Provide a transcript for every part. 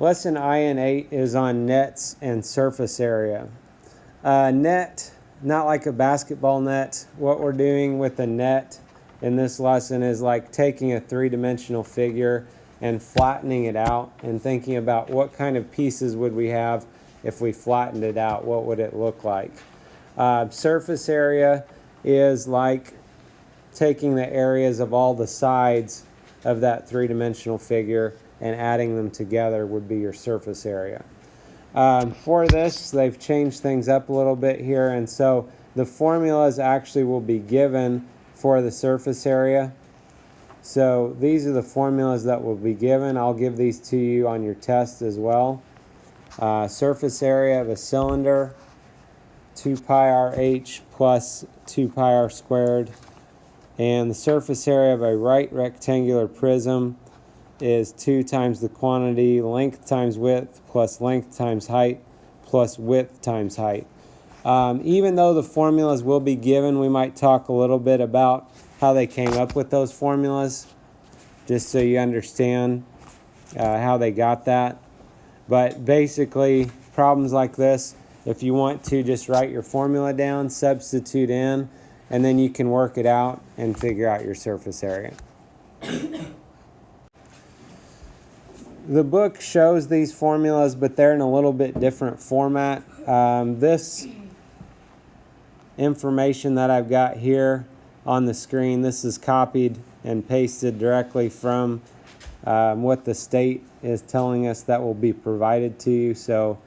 Lesson IN8 is on nets and surface area. Net, not like a basketball net. What we're doing with a net in this lesson is like taking a three-dimensional figure and flattening it out and thinking about what kind of pieces would we have if we flattened it out. What would it look like? Surface area is like taking the areas of all the sides of that three-dimensional figure and adding them together would be your surface area. For this, they've changed things up a little bit here, and so the formulas actually will be given for the surface area. So these are the formulas that will be given. I'll give these to you on your test as well. Surface area of a cylinder, 2 pi r(h) plus 2 pi r squared. And the surface area of a right rectangular prism is 2 times the quantity length times width plus length times height plus width times height. Even though the formulas will be given, we might talk a little bit about how they came up with those formulas, just so you understand how they got that. But basically, problems like this, if you want to just write your formula down, substitute in, and then you can work it out and figure out your surface area. The book shows these formulas, but they're in a little bit different format. This information that I've got here on the screen, this is copied and pasted directly from what the state is telling us that will be provided to you. So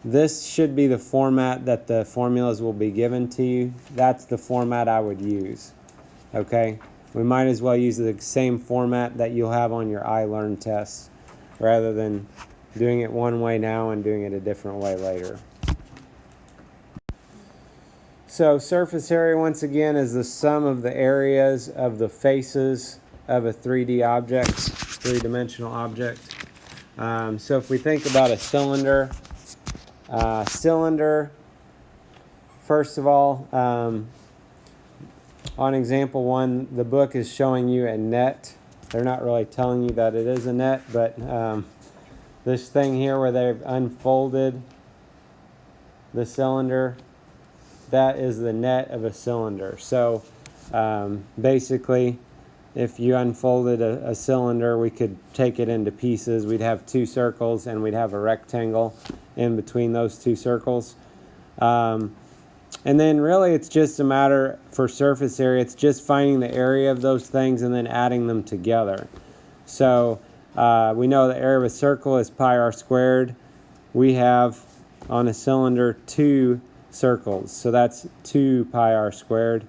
this should be the format that the formulas will be given to you. That's the format I would use. Okay? We might as well use the same format that you'll have on your iLearn tests rather than doing it one way now and doing it a different way later. So surface area, once again, is the sum of the areas of the faces of a 3D object, three-dimensional object. So if we think about a cylinder, first of all, on example 1, the book is showing you a net. They're not really telling you that it is a net, but this thing here where they've unfolded the cylinder, that is the net of a cylinder. So basically, if you unfolded a cylinder, we could take it into pieces. We'd have 2 circles and we'd have a rectangle in between those 2 circles. And then really it's just a matter for surface area, it's just finding the area of those things and then adding them together. So we know the area of a circle is pi r squared. We have on a cylinder 2 circles, so that's 2 pi r squared.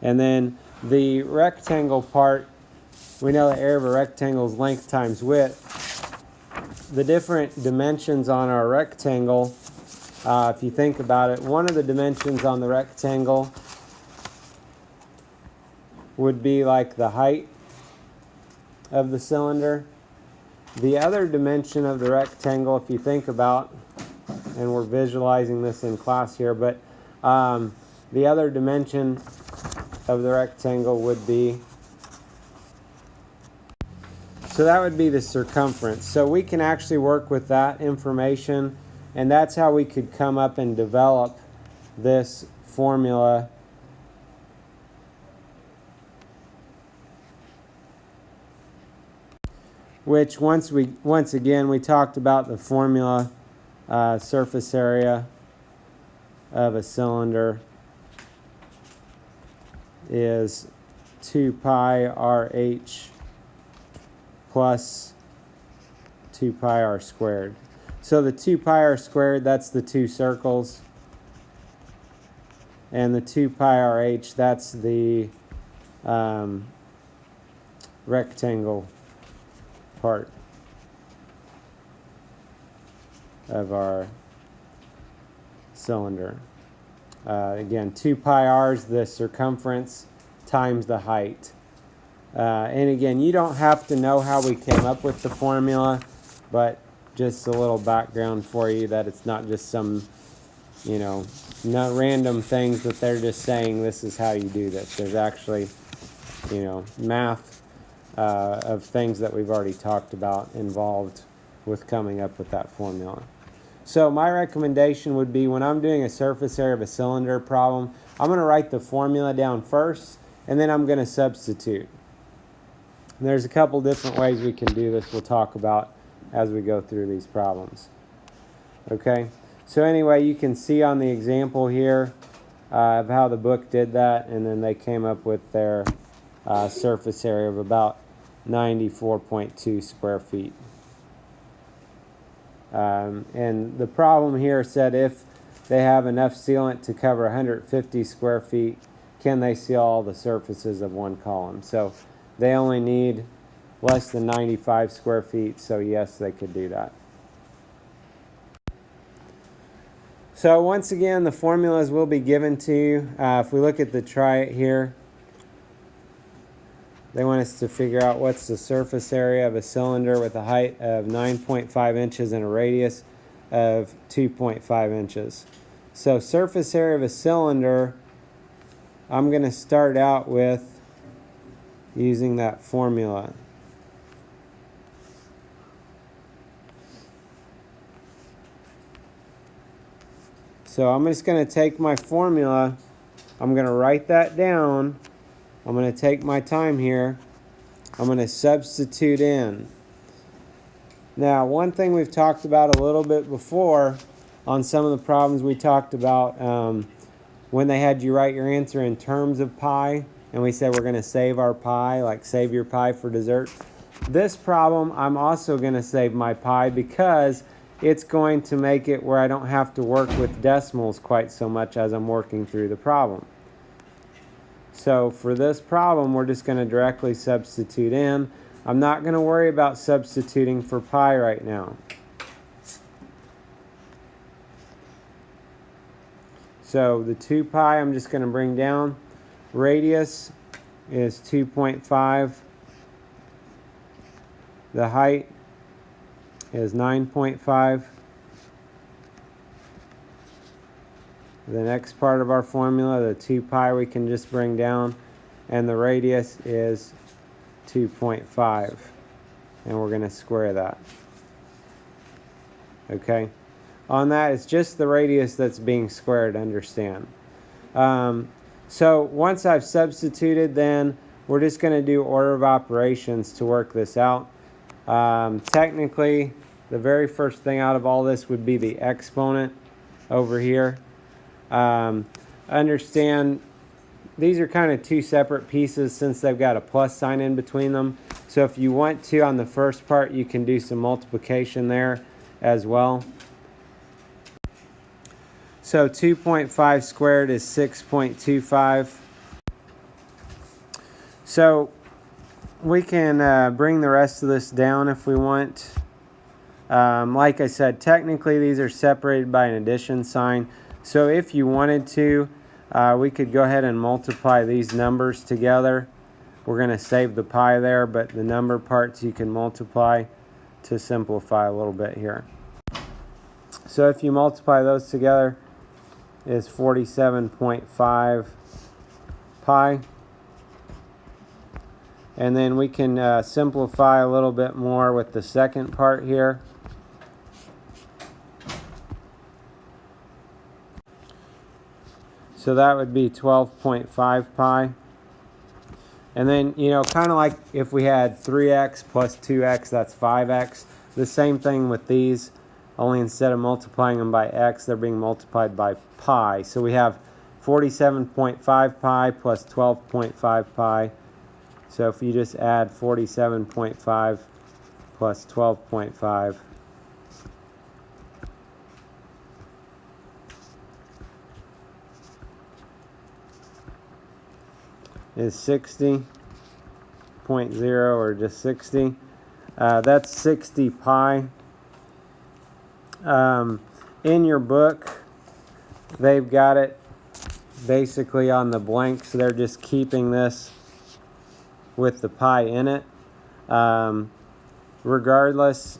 And then the rectangle part, we know the area of a rectangle is length times width. The different dimensions on our rectangle, if you think about it, one of the dimensions on the rectangle would be like the height of the cylinder. The other dimension of the rectangle, if you think about, and we're visualizing this in class here, but the other dimension of the rectangle would be, so that would be the circumference. So we can actually work with that information, and that's how we could come up and develop this formula which once again we talked about the formula. Surface area of a cylinder is 2 pi r(h) plus 2 pi r squared. So the 2 pi r squared, that's the 2 circles. And the 2 pi r(h), that's the rectangle part of our cylinder. Again, 2 pi r's the circumference times the height. And again, you don't have to know how we came up with the formula, but just a little background for you that it's not just some, not random things that they're just saying this is how you do this. There's actually, math of things that we've already talked about involved with coming up with that formula. So my recommendation would be, when I'm doing a surface area of a cylinder problem, I'm going to write the formula down first, and then I'm going to substitute. And there's a couple different ways we can do this we'll talk about as we go through these problems. Okay, so anyway, you can see on the example here of how the book did that, and then they came up with their surface area of about 94.2 square feet. And the problem here said if they have enough sealant to cover 150 square feet, can they seal all the surfaces of one column? So they only need less than 95 square feet, so yes, they could do that. So once again, the formulas will be given to you. If we look at the try it here, they want us to figure out what's the surface area of a cylinder with a height of 9.5 inches and a radius of 2.5 inches. So surface area of a cylinder, I'm going to start out with using that formula. So I'm just going to take my formula, I'm going to write that down. I'm going to take my time here. I'm going to substitute in. Now, one thing we've talked about a little bit before on some of the problems we talked about when they had you write your answer in terms of pi, and we said we're going to save our pi, like save your pi for dessert. This problem, I'm also going to save my pi because it's going to make it where I don't have to work with decimals quite so much as I'm working through the problem. So for this problem, we're just going to directly substitute in. I'm not going to worry about substituting for pi right now. So the 2 pi I'm just going to bring down. Radius is 2.5. The height is 9.5. The next part of our formula, the 2 pi, we can just bring down, and the radius is 2.5, and we're going to square that. Okay, on that, it's just the radius that's being squared, understand. So once I've substituted, then we're just going to do order of operations to work this out. Technically, the very first thing out of all this would be the exponent over here. Understand these are kind of two separate pieces since they've got a plus sign in between them. So if you want to, on the first part, you can do some multiplication there as well. So 2.5 squared is 6.25. So we can bring the rest of this down if we want. Like I said, technically these are separated by an addition sign. So if you wanted to, we could go ahead and multiply these numbers together. We're going to save the pi there, but the number parts you can multiply to simplify a little bit here. So if you multiply those together, is 47.5 pi. And then we can simplify a little bit more with the second part here. So that would be 12.5 pi. And then, you know, kind of like if we had 3x plus 2x, that's 5x. The same thing with these, only instead of multiplying them by x, they're being multiplied by pi. So we have 47.5 pi plus 12.5 pi. So if you just add 47.5 plus 12.5, is 60.0 or just 60. That's 60 pi. In your book, they've got it basically on the blank, so they're just keeping this with the pi in it. Regardless,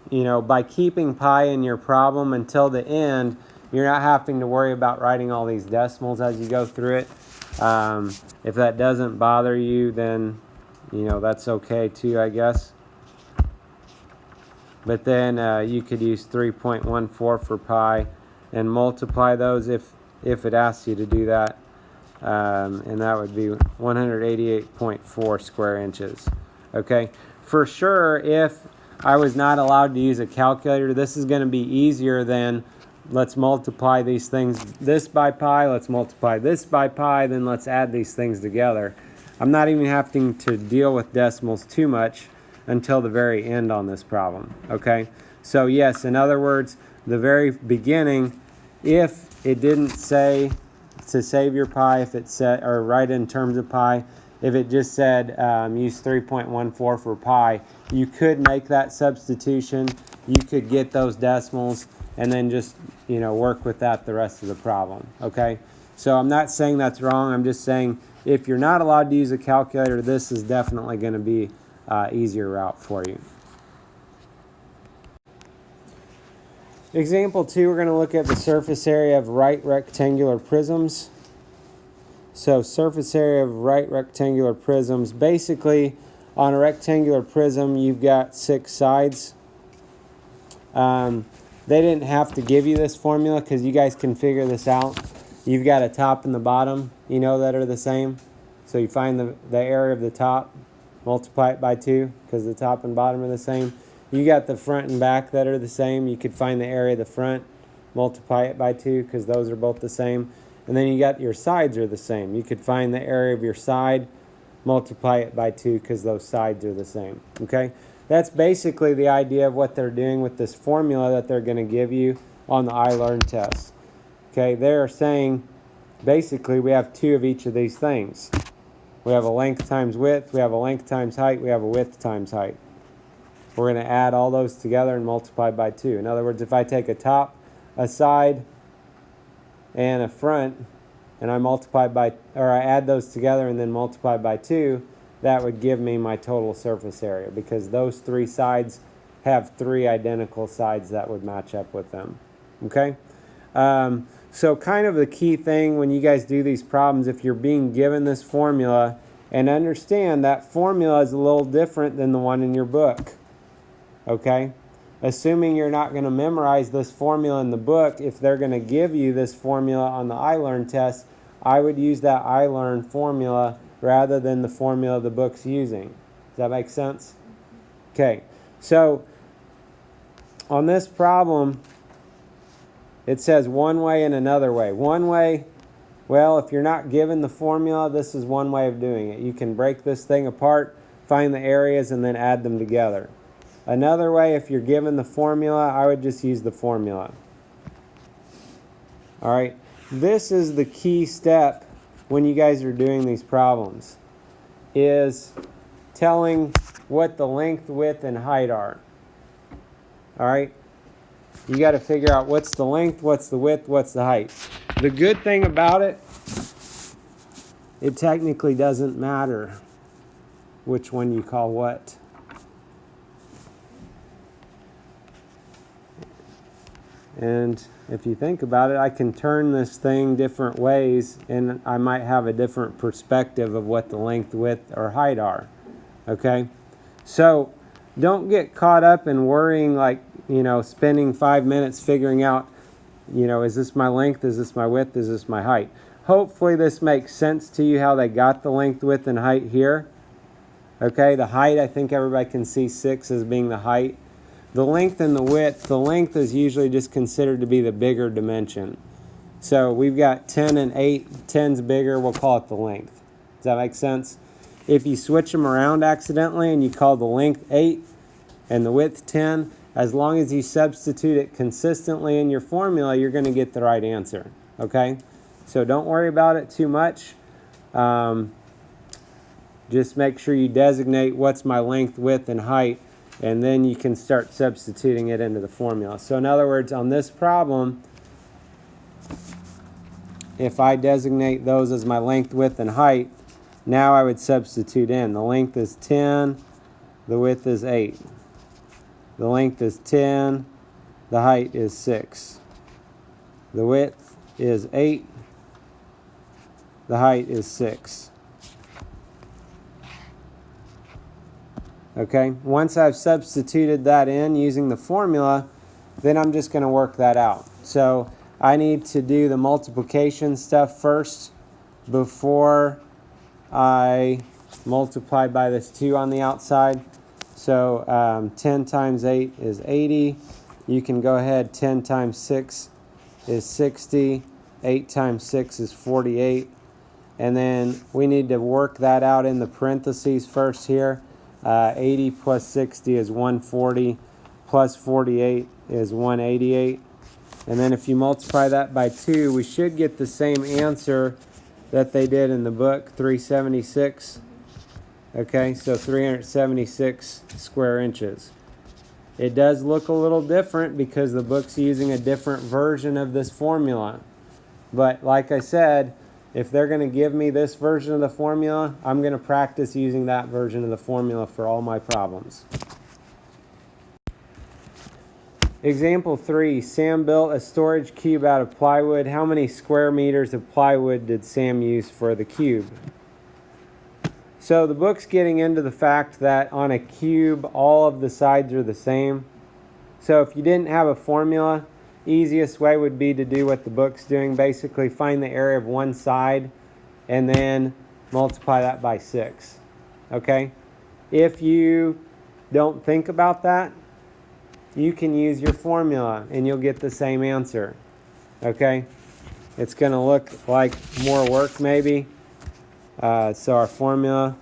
you know, by keeping pi in your problem until the end, you're not having to worry about writing all these decimals as you go through it. If that doesn't bother you, then, you know, that's okay too, I guess. But then you could use 3.14 for pi and multiply those if it asks you to do that. And that would be 188.4 square inches. Okay, for sure, if I was not allowed to use a calculator, this is going to be easier than let's multiply these things, this by pi, let's multiply this by pi, then let's add these things together. I'm not even having to deal with decimals too much until the very end on this problem. Okay, so yes, in other words, the very beginning, if it didn't say to save your pi, if it said, or write in terms of pi, if it just said use 3.14 for pi, you could make that substitution. You could get those decimals and then just, you know, work with that the rest of the problem. Okay, so I'm not saying that's wrong. I'm just saying if you're not allowed to use a calculator, this is definitely going to be easier route for you. Example 2, we're going to look at the surface area of right rectangular prisms. So surface area of right rectangular prisms, basically on a rectangular prism you've got 6 sides. They didn't have to give you this formula because you guys can figure this out. You've got a top and the bottom, you know, that are the same. So you find the area of the top, multiply it by 2 because the top and bottom are the same. You got the front and back that are the same. You could find the area of the front, multiply it by 2 because those are both the same. And then you got your sides are the same. You could find the area of your side, multiply it by 2 because those sides are the same. Okay, that's basically the idea of what they're doing with this formula that they're going to give you on the iLearn test. Okay, they're saying basically we have 2 of each of these things. We have a length times width, we have a length times height, we have a width times height. We're going to add all those together and multiply by 2. In other words, if I take a top, a side, and a front, and I multiply by, or I add those together and then multiply by 2, that would give me my total surface area because those 3 sides have 3 identical sides that would match up with them. Okay? So kind of the key thing when you guys do these problems, if you're being given this formula, and understand that formula is a little different than the one in your book. Okay? Assuming you're not going to memorize this formula in the book, if they're going to give you this formula on the iLearn test, I would use that iLearn formula rather than the formula the book's using. Does that make sense? Okay, so on this problem, it says one way and another way. One way, well, if you're not given the formula, this is one way of doing it. You can break this thing apart, find the areas, and then add them together. Another way, if you're given the formula, I would just use the formula. All right, this is the key step when you guys are doing these problems, is telling what the length, width, and height are. All right, you got to figure out what's the length, what's the width, what's the height. The good thing about it, it technically doesn't matter which one you call what. And if you think about it, I can turn this thing different ways and I might have a different perspective of what the length, width, or height are. Okay? So don't get caught up in worrying, like, you know, spending 5 minutes figuring out, you know, is this my length, is this my width, is this my height? Hopefully this makes sense to you how they got the length, width, and height here. Okay, the height, I think everybody can see 6 as being the height. The length and the width, the length is usually just considered to be the bigger dimension. So we've got 10 and 8. 10's bigger, we'll call it the length. Does that make sense? If you switch them around accidentally and you call the length 8 and the width 10, as long as you substitute it consistently in your formula, you're going to get the right answer. Okay? So don't worry about it too much. Just make sure you designate what's my length, width, and height, and then you can start substituting it into the formula. So in other words, on this problem, if I designate those as my length, width, and height, now I would substitute in. The length is 10, the width is 8. The length is 10, the height is 6. The width is 8, the height is 6. Okay, once I've substituted that in using the formula, then I'm just going to work that out. So I need to do the multiplication stuff first before I multiply by this 2 on the outside. So 10 times 8 is 80. You can go ahead, 10 times 6 is 60. 8 times 6 is 48. And then we need to work that out in the parentheses first here. 80 plus 60 is 140, plus 48 is 188. And then if you multiply that by 2, we should get the same answer that they did in the book, 376. Okay, so 376 square inches. It does look a little different because the book's using a different version of this formula. But like I said, if they're going to give me this version of the formula, I'm going to practice using that version of the formula for all my problems. Example 3, Sam built a storage cube out of plywood. How many square meters of plywood did Sam use for the cube? So the book's getting into the fact that on a cube, all of the sides are the same. So if you didn't have a formula, easiest way would be to do what the book's doing. Basically find the area of one side and then multiply that by 6. Okay? If you don't think about that, you can use your formula and you'll get the same answer. Okay? It's going to look like more work maybe. So our formula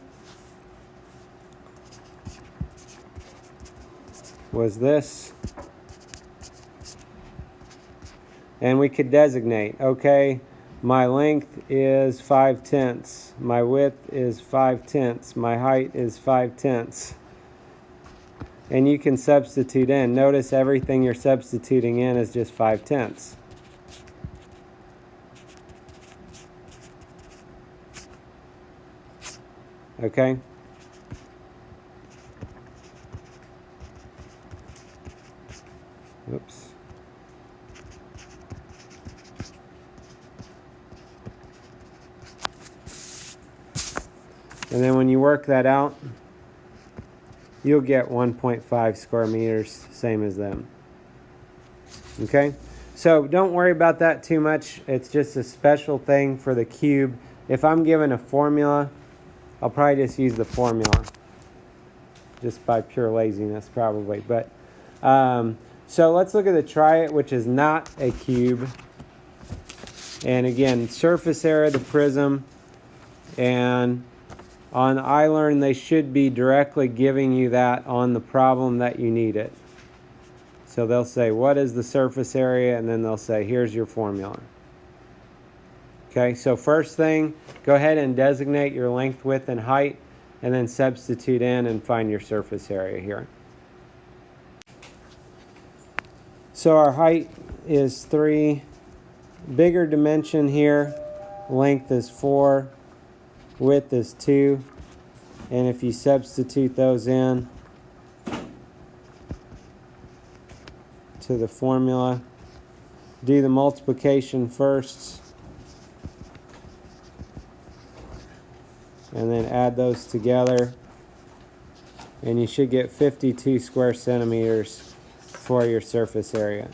was this. And we could designate, okay, my length is 5/10, my width is 5/10, my height is 5/10. And you can substitute in. Notice everything you're substituting in is just 5/10. Okay? Oops. And then when you work that out, you'll get 1.5 square meters, same as them. Okay? So don't worry about that too much. It's just a special thing for the cube. If I'm given a formula, I'll probably just use the formula. Just by pure laziness, probably. But so let's look at the try it, which is not a cube. And again, surface area of the prism. And on iLearn, they should be directly giving you that on the problem that you need it. So they'll say, what is the surface area? And then they'll say, here's your formula. Okay, so first thing, go ahead and designate your length, width, and height, and then substitute in and find your surface area here. So our height is 3. Bigger dimension here, length is 4. Width is 2, and if you substitute those in to the formula, do the multiplication first, and then add those together, and you should get 52 square centimeters for your surface area.